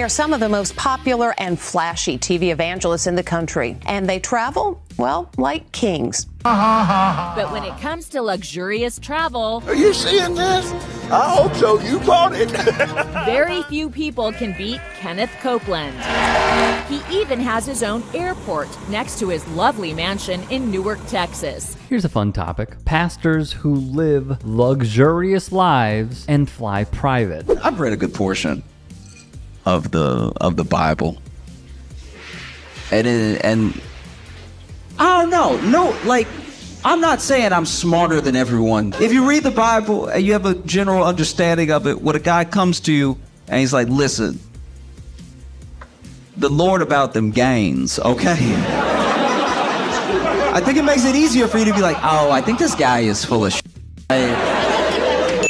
They're some of the most popular and flashy TV evangelists in the country, and they travel, well, like kings. But when it comes to luxurious travel, are you seeing this? I hope so. You bought it. very few people can beat Kenneth Copeland. He even has his own airport next to his lovely mansion in Newark, Texas. Here's a fun topic. Pastors who live luxurious lives and fly private. I've read a good portion of the Bible. And I don't know. No, like, I'm not saying I'm smarter than everyone. If you read the Bible and you have a general understanding of it, when a guy comes to you and he's like, listen, the Lord about them gains, okay? I think it makes it easier for you to be like, oh, I think this guy is full of shit.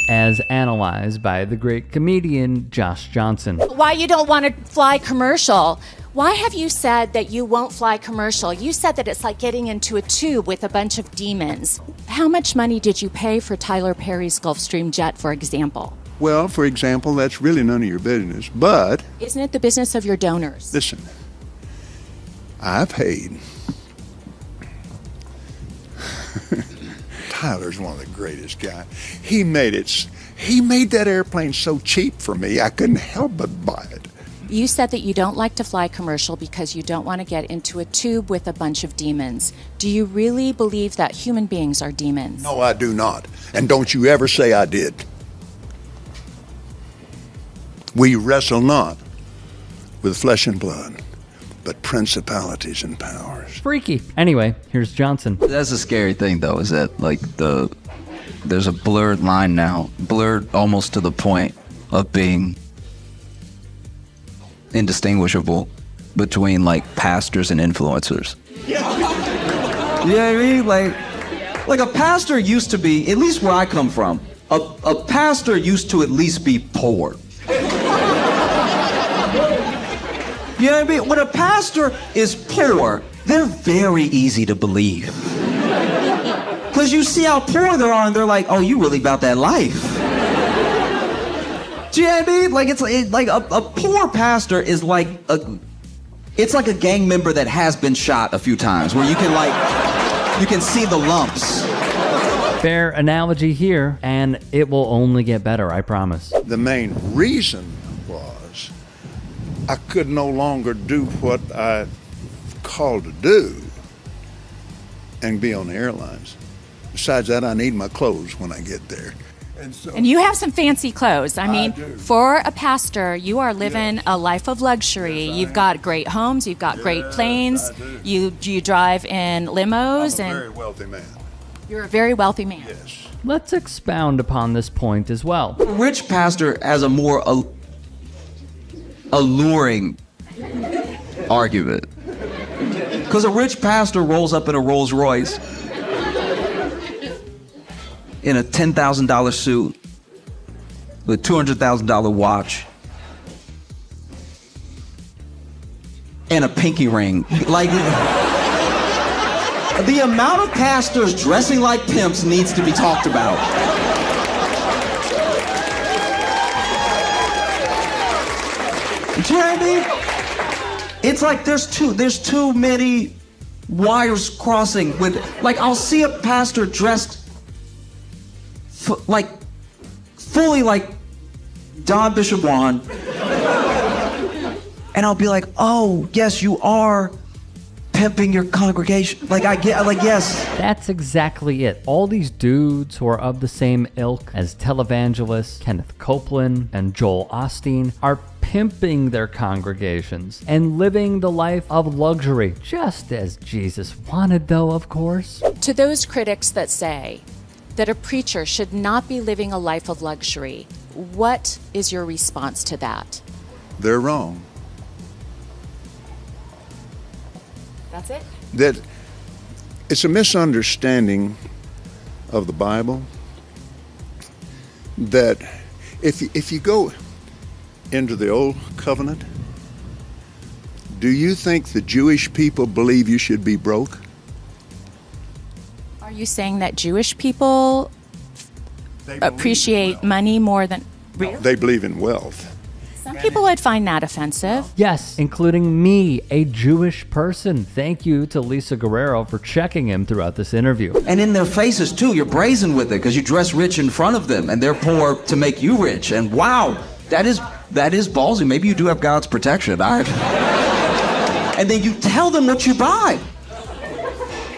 As analyzed by the great comedian Josh Johnson. Why you don't want to fly commercial? Why have you said that you won't fly commercial? You said that it's like getting into a tube with a bunch of demons. How much money did you pay for Tyler Perry's Gulfstream jet, for example? Well, for example, that's really none of your business, but... Isn't it the business of your donors? Listen, I paid. Tyler's one of the greatest guys. He made that airplane so cheap for me, I couldn't help but buy it. You said that you don't like to fly commercial because you don't want to get into a tube with a bunch of demons. Do you really believe that human beings are demons? No, I do not. And don't you ever say I did. We wrestle not with flesh and blood, but principalities and powers. Freaky. Anyway, here's Johnson. That's a scary thing, though, is that, like, there's a blurred line now, blurred almost to the point of being indistinguishable between, like, pastors and influencers. You know what I mean? Like a pastor used to be, at least where I come from, a pastor used to at least be poor. You know what I mean? When a pastor is poor, they're very easy to believe. Because you see how poor they are, and they're like, oh, you really about that life. Do you know what I mean? Like, it's like a poor pastor is like it's like a gang member that has been shot a few times, where you can see the lumps. Fair analogy here, and it will only get better, I promise. The main reason was I could no longer do what I called to do and be on the airlines. Besides that, I need my clothes when I get there. And you have some fancy clothes. I mean, do. for a pastor, you are living a life of luxury. Yes, you've got great homes, you've got great planes, you drive in limos. I'm a very wealthy man. You're a very wealthy man. Yes. Let's expound upon this point as well. A rich pastor has a more alluring argument. Because a rich pastor rolls up in a Rolls Royce in a $10,000 suit with a $200,000 watch and a pinky ring. Like, the amount of pastors dressing like pimps needs to be talked about. Do you know what I mean? It's like there's too many wires crossing with, like, I'll see a pastor dressed fully like Don Bishop Juan, and I'll be like, oh, yes, you are pimping your congregation. Yes. That's exactly it. All these dudes who are of the same ilk as televangelists, Kenneth Copeland and Joel Osteen, are pimping their congregations and living the life of luxury, just as Jesus wanted, though, of course. To those critics that say that a preacher should not be living a life of luxury, what is your response to that? They're wrong. That's it? That it's a misunderstanding of the Bible that if you go into the Old Covenant, do you think the Jewish people believe you should be broke? Are you saying that Jewish people appreciate money more than... Really? They believe in wealth. Some people would find that offensive. Yes, including me, a Jewish person. Thank you to Lisa Guerrero for checking him throughout this interview. And in their faces too, you're brazen with it because you dress rich in front of them and they're poor to make you rich. And wow, that is ballsy. Maybe you do have God's protection. And then you tell them what you buy.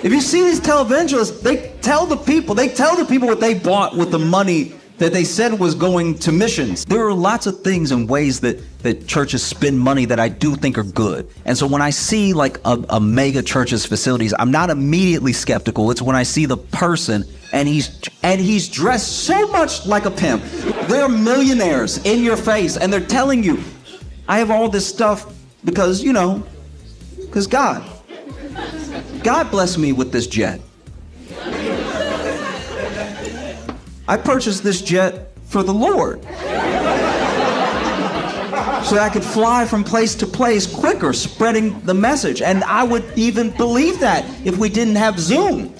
If you see these televangelists, they tell the people what they bought with the money that they said was going to missions. There are lots of things and ways that churches spend money that I do think are good. And so when I see like a mega church's facilities, I'm not immediately skeptical. It's when I see the person and he's dressed so much like a pimp. They're millionaires in your face and they're telling you, I have all this stuff because, because God blessed me with this jet. I purchased this jet for the Lord so I could fly from place to place quicker, spreading the message. And I would even believe that if we didn't have Zoom.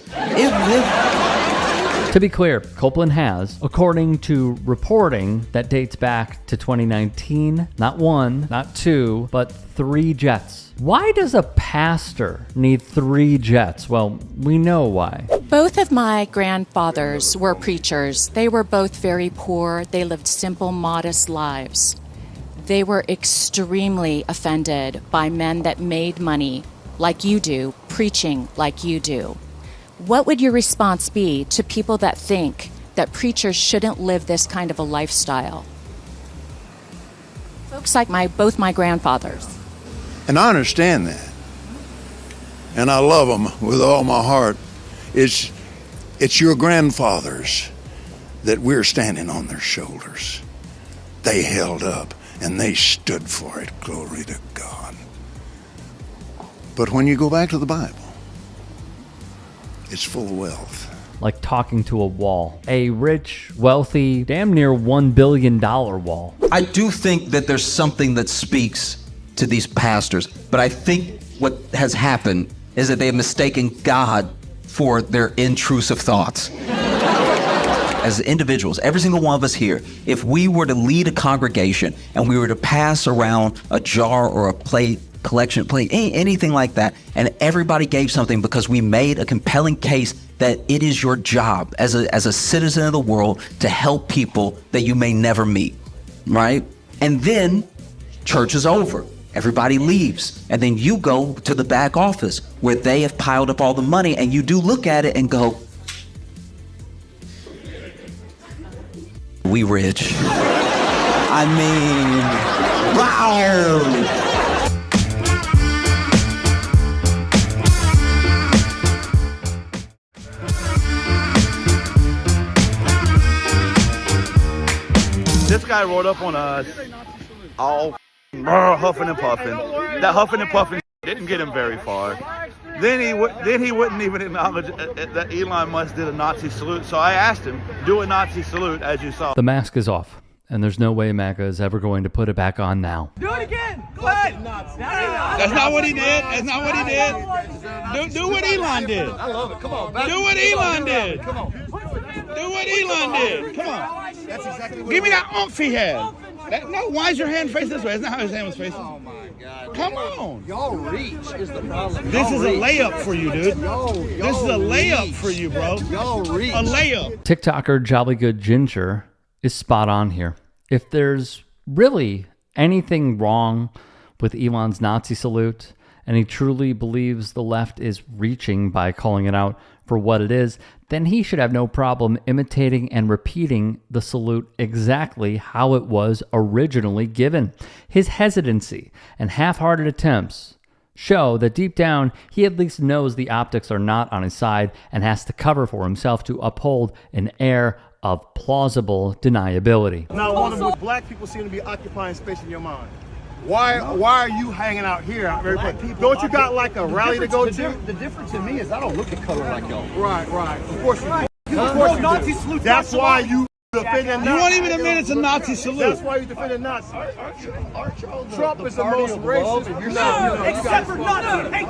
To be clear, Copeland has, according to reporting that dates back to 2019, not one, not two, but 3 jets. Why does a pastor need 3 jets? Well, we know why. Both of my grandfathers were preachers. They were both very poor. They lived simple, modest lives. They were extremely offended by men that made money like you do, preaching like you do. What would your response be to people that think that preachers shouldn't live this kind of a lifestyle? Folks like both my grandfathers. And I understand that. And I love them with all my heart. It's your grandfathers that we're standing on their shoulders. They held up and they stood for it. Glory to God. But when you go back to the Bible, it's full of wealth. Like talking to a wall. A rich, wealthy, damn near $1 billion wall. I do think that there's something that speaks to these pastors, but I think what has happened is that they have mistaken God for their intrusive thoughts. As individuals, every single one of us here, if we were to lead a congregation and we were to pass around a jar or a plate, collection plate, anything like that, and everybody gave something because we made a compelling case that it is your job as a citizen of the world to help people that you may never meet, right? And then church is over. Everybody leaves. And then you go to the back office where they have piled up all the money and you do look at it and go, we rich. I mean, wow. This guy rode up on us all huffing and puffing. That huffing and puffing didn't get him very far. Then he wouldn't even acknowledge that Elon Musk did a Nazi salute. So I asked him, do a Nazi salute, as you saw. The mask is off, and there's no way MAGA is ever going to put it back on now. Do it again. Go ahead. That's not what he did. That's not what he did. Do what Elon did. I love it. Come on. Do what Elon did. Come on. Do what Elon did. Come on. That's exactly what Give me that oomph he had. No, why is your hand facing this way? That's not how his hand was facing. Oh my God. Come on. Y'all reach is the problem. This is a layup for you, dude. This is a layup reach. for you, bro. Y'all reach. A layup. TikToker Jolly Good Ginger is spot on here. If there's really anything wrong with Elon's Nazi salute, and he truly believes the left is reaching by calling it out for what it is, then he should have no problem imitating and repeating the salute exactly how it was originally given. His hesitancy and half-hearted attempts show that deep down, he at least knows the optics are not on his side and has to cover for himself to uphold an air of plausible deniability. Now, would black people seem to be occupying space in your mind? Why are you hanging out here? Don't you got like a rally to go to? The difference in me is I don't look at color like y'all. Right. Of course you do. Of course you do. That's why you defending Nazis. You won't even admit it's a Nazi salute. That's why you defending Nazis. Trump is the most racist. Except for Nazis. Hey,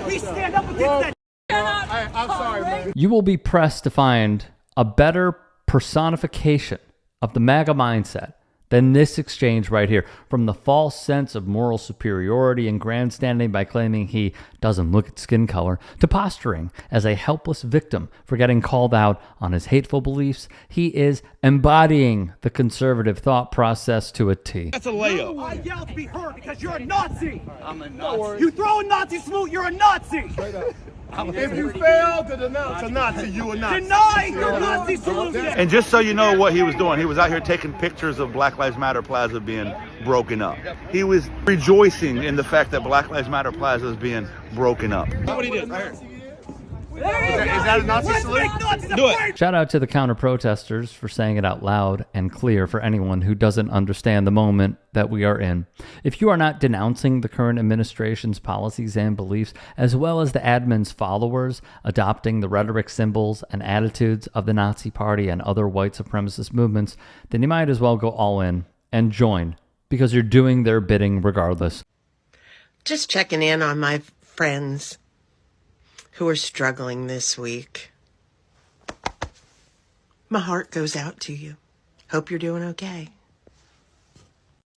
we stand up against that. I'm sorry, man. You will be pressed to find a better personification of the MAGA mindset than this exchange right here. From the false sense of moral superiority and grandstanding by claiming he doesn't look at skin color, to posturing as a helpless victim for getting called out on his hateful beliefs, he is embodying the conservative thought process to a T. That's a layup. I yelled to be heard because you're a Nazi. I'm a Nazi. You throw a Nazi salute, you're a Nazi. If you fail to denounce a Nazi, you a Nazi. Deny your Nazi salute. And just so you know what he was doing, he was out here taking pictures of Black Lives Matter Plaza being broken up. He was rejoicing in the fact that Black Lives Matter Plaza is being broken up. What he did? Is that a Nazi salute? Do it. Shout out to the counter-protesters for saying it out loud and clear for anyone who doesn't understand the moment that we are in. If you are not denouncing the current administration's policies and beliefs, as well as the admin's followers adopting the rhetoric, symbols, and attitudes of the Nazi Party and other white supremacist movements, then you might as well go all in and join, because you're doing their bidding regardless. Just checking in on my friends who are struggling this week. My heart goes out to you. Hope you're doing okay.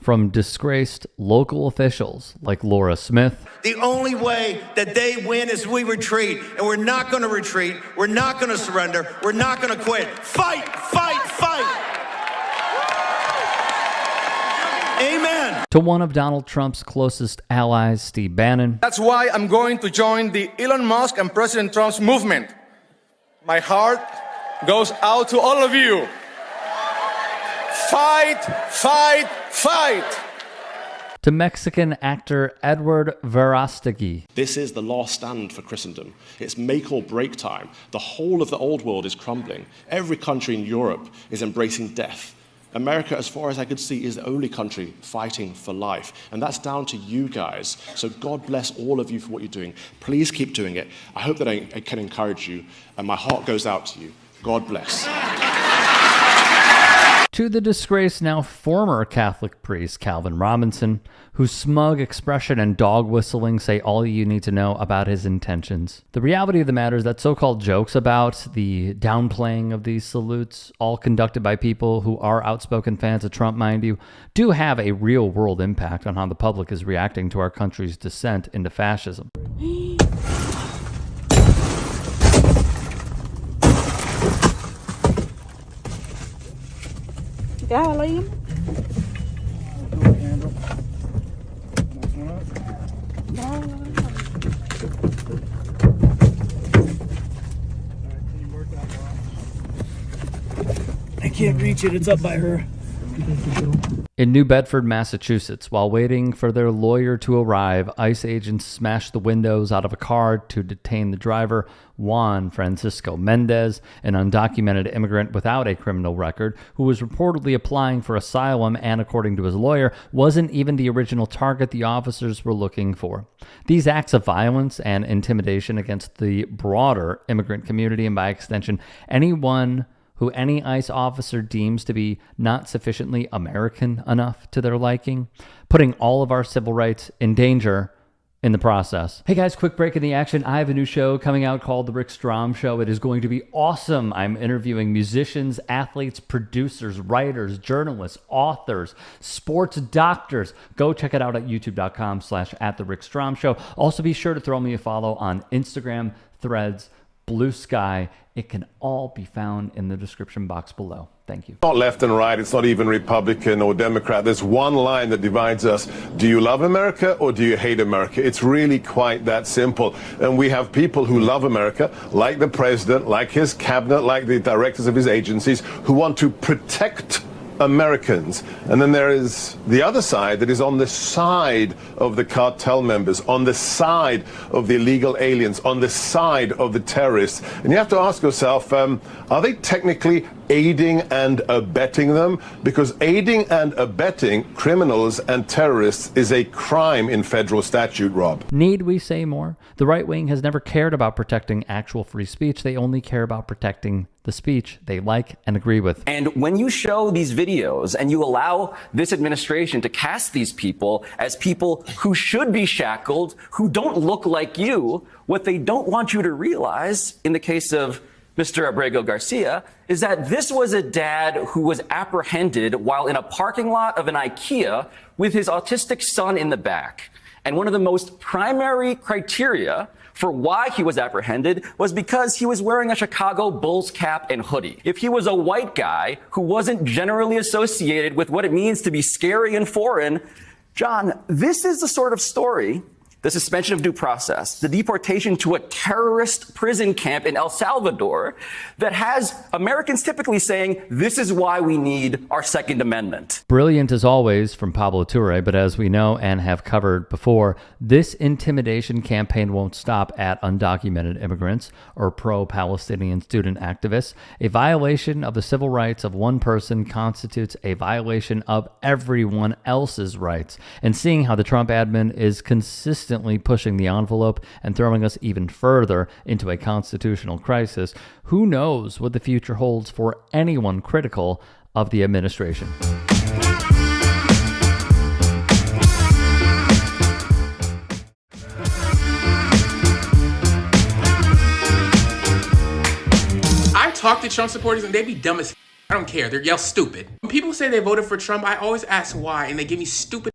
From disgraced local officials like Laura Smith. The only way that they win is we retreat, and we're not going to retreat. We're not going to surrender. We're not going to quit. Fight, fight, fight. Amen. To one of Donald Trump's closest allies, Steve Bannon. That's why I'm going to join the Elon Musk and President Trump's movement. My heart goes out to all of you. Fight, fight, fight. To Mexican actor Edward Verástegui. This is the last stand for Christendom. It's make or break time. The whole of the old world is crumbling. Every country in Europe is embracing death. America, as far as I could see, is the only country fighting for life. And that's down to you guys. So God bless all of you for what you're doing. Please keep doing it. I hope that I can encourage you. And my heart goes out to you. God bless. To the disgraced now former Catholic priest Calvin Robinson, whose smug expression and dog whistling say all you need to know about his intentions. The reality of the matter is that so-called jokes about the downplaying of these salutes, all conducted by people who are outspoken fans of Trump, mind you, do have a real-world impact on how the public is reacting to our country's descent into fascism. Golly. I can't reach it. It's up by her. In New Bedford, Massachusetts, while waiting for their lawyer to arrive, ICE agents smashed the windows out of a car to detain the driver, Juan Francisco Mendez, an undocumented immigrant without a criminal record, who was reportedly applying for asylum and, according to his lawyer, wasn't even the original target the officers were looking for. These acts of violence and intimidation against the broader immigrant community, and by extension, anyone who any ICE officer deems to be not sufficiently American enough to their liking, putting all of our civil rights in danger in the process. Hey guys, quick break in the action. I have a new show coming out called The Rick Strom Show. It is going to be awesome. I'm interviewing musicians, athletes, producers, writers, journalists, authors, sports doctors. Go check it out at youtube.com/@TheRickStromShow. Also be sure to throw me a follow on Instagram, Threads, Blue Sky. It can all be found in the description box below. Thank you. Not left and right. It's not even Republican or Democrat. There's one line that divides us. Do you love America or do you hate America? It's really quite that simple. And we have people who love America, like the president, like his cabinet, like the directors of his agencies, who want to protect Americans. And then there is the other side that is on the side of the cartel members, on the side of the illegal aliens, on the side of the terrorists. And you have to ask yourself, are they technically aiding and abetting them? Because aiding and abetting criminals and terrorists is a crime in federal statute, Rob. Need we say more? The right wing has never cared about protecting actual free speech. They only care about protecting the speech they like and agree with. And when you show these videos and you allow this administration to cast these people as people who should be shackled, who don't look like you, what they don't want you to realize in the case of Mr. Abrego Garcia, is that this was a dad who was apprehended while in a parking lot of an IKEA with his autistic son in the back. And one of the most primary criteria for why he was apprehended was because he was wearing a Chicago Bulls cap and hoodie. If he was a white guy who wasn't generally associated with what it means to be scary and foreign, John, this is the sort of story, the suspension of due process, the deportation to a terrorist prison camp in El Salvador, that has Americans typically saying, this is why we need our Second Amendment. Brilliant as always from Pablo Toure, but as we know and have covered before, this intimidation campaign won't stop at undocumented immigrants or pro-Palestinian student activists. A violation of the civil rights of one person constitutes a violation of everyone else's rights. And seeing how the Trump admin is consistently pushing the envelope and throwing us even further into a constitutional crisis, who knows what the future holds for anyone critical of the administration. I talk to Trump supporters and they be dumb as I don't care. They're yell stupid. When people say they voted for Trump, I always ask why, and they give me stupid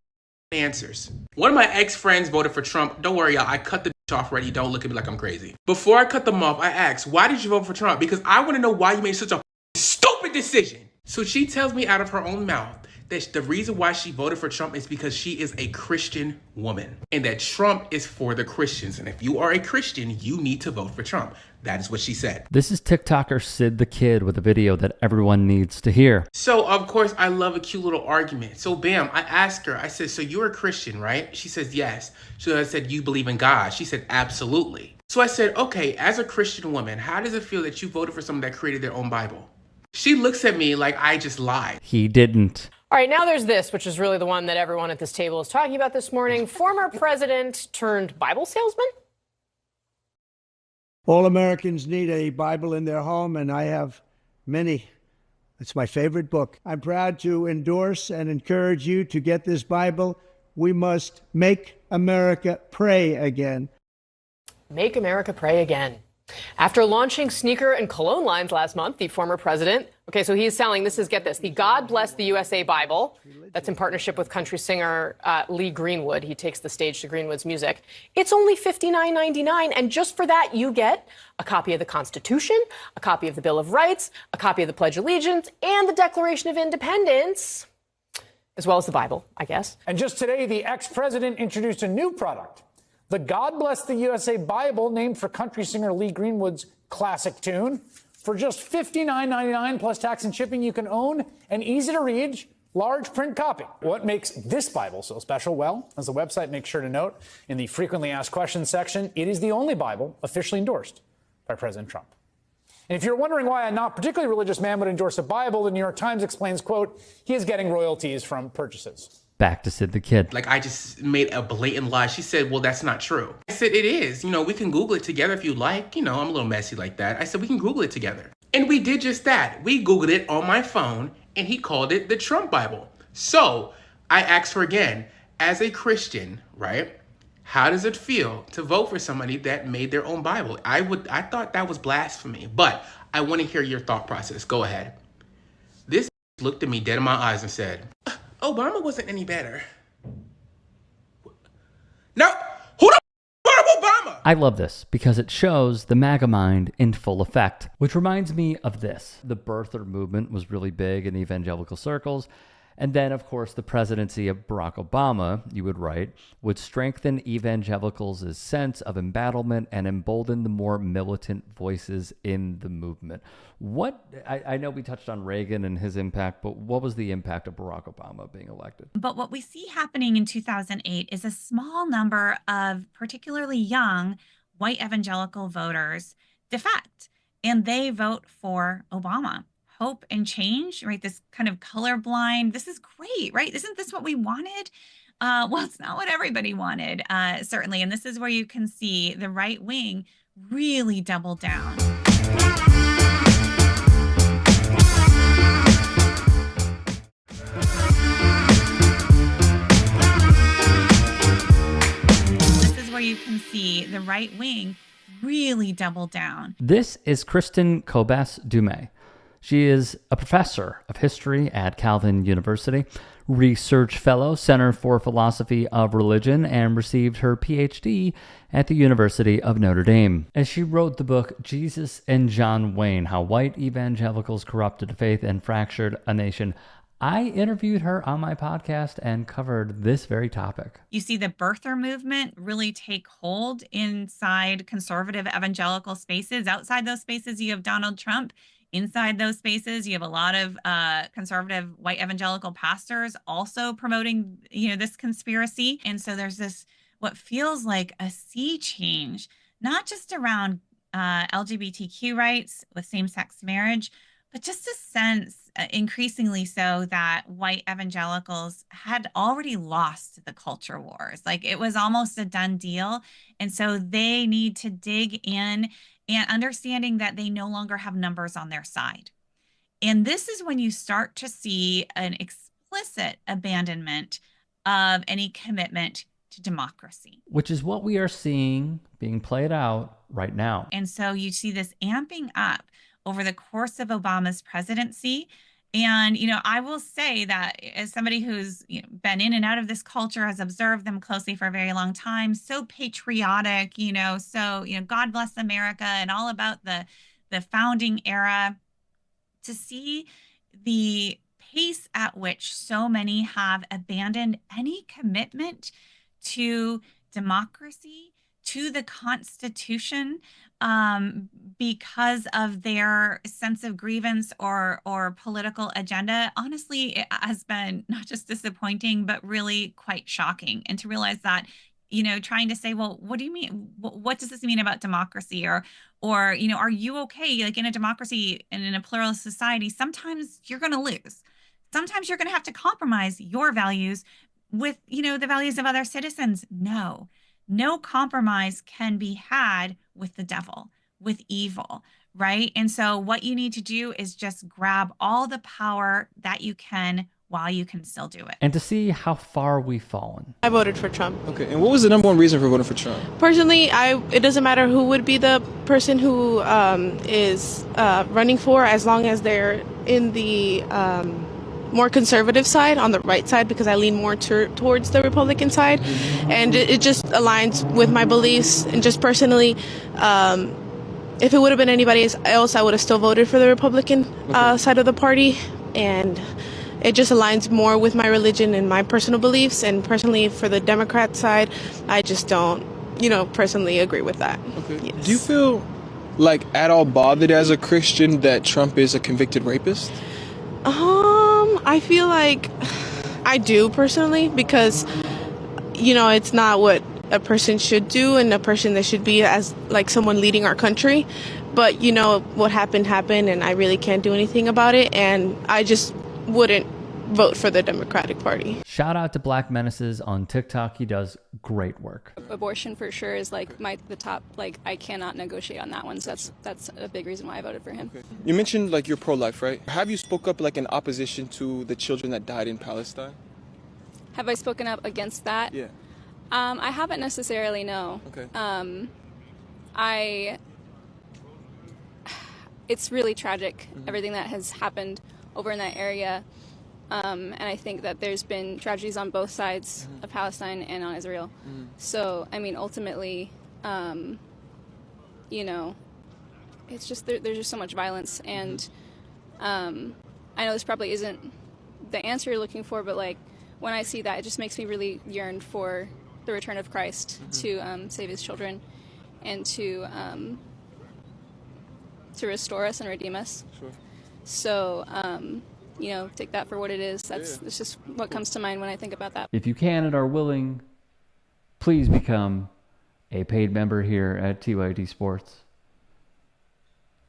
answers. One of my ex-friends voted for Trump. Don't worry, y'all. I cut the off already. Don't look at me like I'm crazy. Before I cut them off, I asked, why did you vote for Trump? Because I want to know why you made such a stupid decision. So she tells me out of her own mouth that the reason why she voted for Trump is because she is a Christian woman and that Trump is for the Christians. And if you are a Christian, you need to vote for Trump. That is what she said. This is TikToker Sid the Kid with a video that everyone needs to hear. So, of course, I love a cute little argument. So, bam, I asked her, I said, so you're a Christian, right? She says, yes. So I said, you believe in God? She said, absolutely. So I said, okay, as a Christian woman, how does it feel that you voted for someone that created their own Bible? She looks at me like I just lied. He didn't. All right, now there's this, which is really the one that everyone at this table is talking about this morning. Former president turned Bible salesman? All Americans need a Bible in their home, and I have many. It's my favorite book. I'm proud to endorse and encourage you to get this Bible. We must make America pray again. Make America pray again. After launching sneaker and cologne lines last month, the former president, okay, so he's selling, this is, get this, the God Bless the USA Bible. That's in partnership with country singer Lee Greenwood. He takes the stage to Greenwood's music. It's only $59.99, and just for that, you get a copy of the Constitution, a copy of the Bill of Rights, a copy of the Pledge of Allegiance, and the Declaration of Independence, as well as the Bible, I guess. And just today, the ex-president introduced a new product. The God Bless the USA Bible, named for country singer Lee Greenwood's classic tune. For just $59.99 plus tax and shipping, you can own an easy-to-read, large print copy. What makes this Bible so special? Well, as the website makes sure to note, in the frequently asked questions section, it is the only Bible officially endorsed by President Trump. And if you're wondering why a not particularly religious man would endorse a Bible, the New York Times explains, quote, he is getting royalties from purchases. Back to Sid the Kid. Like, I just made a blatant lie. She said, well, that's not true. I said, it is. You know, we can Google it together if you like. You know, I'm a little messy like that. I said, we can Google it together. And we did just that. We Googled it on my phone, and he called it the Trump Bible. So I asked her again, as a Christian, right, how does it feel to vote for somebody that made their own Bible? I thought that was blasphemy, but I want to hear your thought process. Go ahead. This looked at me dead in my eyes and said, Obama wasn't any better. No, who the f*** Obama? I love this because it shows the MAGA mind in full effect, which reminds me of this. The birther movement was really big in evangelical circles. And then, of course, the presidency of Barack Obama, you would write, would strengthen evangelicals' sense of embattlement and embolden the more militant voices in the movement. I know we touched on Reagan and his impact, but what was the impact of Barack Obama being elected? But what we see happening in 2008 is a small number of particularly young white evangelical voters defect, and they vote for Obama. Hope and change, right? This kind of colorblind, this is great, right? Isn't this what we wanted? Well, it's not what everybody wanted, certainly. And this is where you can see the right wing really double down. This is where you can see the right wing really double down. This is Kristen Kobes-Dumais. She is a professor of history at Calvin University, research fellow, Center for Philosophy of Religion, and received her PhD at the University of Notre Dame. As she wrote the book Jesus and John Wayne, How White Evangelicals Corrupted a Faith and Fractured a Nation, I interviewed her on my podcast and covered this very topic. You see the birther movement really take hold inside conservative evangelical spaces. Outside those spaces, you have Donald Trump. Inside those spaces, you have a lot of conservative white evangelical pastors also promoting, this conspiracy. And so there's this, what feels like a sea change, not just around LGBTQ rights with same-sex marriage, but just a sense, increasingly so, that white evangelicals had already lost the culture wars. Like, it was almost a done deal. And so they need to dig in, and understanding that they no longer have numbers on their side. And this is when you start to see an explicit abandonment of any commitment to democracy. Which is what we are seeing being played out right now. And so you see this amping up over the course of Obama's presidency. And, I will say that as somebody who's been in and out of this culture, has observed them closely for a very long time, so patriotic, God bless America and all about the founding era, to see the pace at which so many have abandoned any commitment to democracy, to the Constitution, because of their sense of grievance or political agenda. Honestly, it has been not just disappointing, but really quite shocking. And to realize that, trying to say, well, what do you mean? What does this mean about democracy? Or, are you okay? Like, in a democracy and in a pluralist society, sometimes you're going to lose. Sometimes you're going to have to compromise your values with, the values of other citizens. No compromise can be had with the devil, with evil, right? And so what you need to do is just grab all the power that you can while you can still do it. And to see how far we've fallen. I voted for Trump. Okay, and what was the number one reason for voting for Trump? Personally, it doesn't matter who would be the person who is running for, as long as they're in the more conservative side, on the right side, because I lean more towards the Republican side, and it just aligns with my beliefs. And just personally, if it would have been anybody else, I would have still voted for the Republican side of the party, and it just aligns more with my religion and my personal beliefs. And personally, for the Democrat side, I just don't, personally agree with that. Okay. Yes. Do you feel like at all bothered as a Christian that Trump is a convicted rapist? I feel like I do personally, because, it's not what a person should do, and a person that should be as like someone leading our country. But, what happened, and I really can't do anything about it. And I just wouldn't vote for the Democratic Party. Shout out to Black Menaces on TikTok. He does great work. Abortion for sure is like the top, like I cannot negotiate on that one. So that's a big reason why I voted for him. Okay. You mentioned like you're pro-life, right? Have you spoke up like in opposition to the children that died in Palestine? Have I spoken up against that? Yeah. I haven't necessarily, no. Okay. It's really tragic, everything that has happened over in that area. And I think that there's been tragedies on both sides of Palestine and on Israel. So, I mean, ultimately, it's just, there's just so much violence. And I know this probably isn't the answer you're looking for, but like, when I see that, it just makes me really yearn for the return of Christ to save his children and to restore us and redeem us. Sure. So, take that for what it is. It's just what comes to mind when I think about that. If you can and are willing, please become a paid member here at TYT Sports.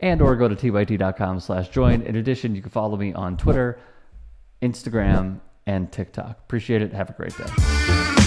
Or go to tyt.com/join. In addition, you can follow me on Twitter, Instagram, and TikTok. Appreciate it. Have a great day.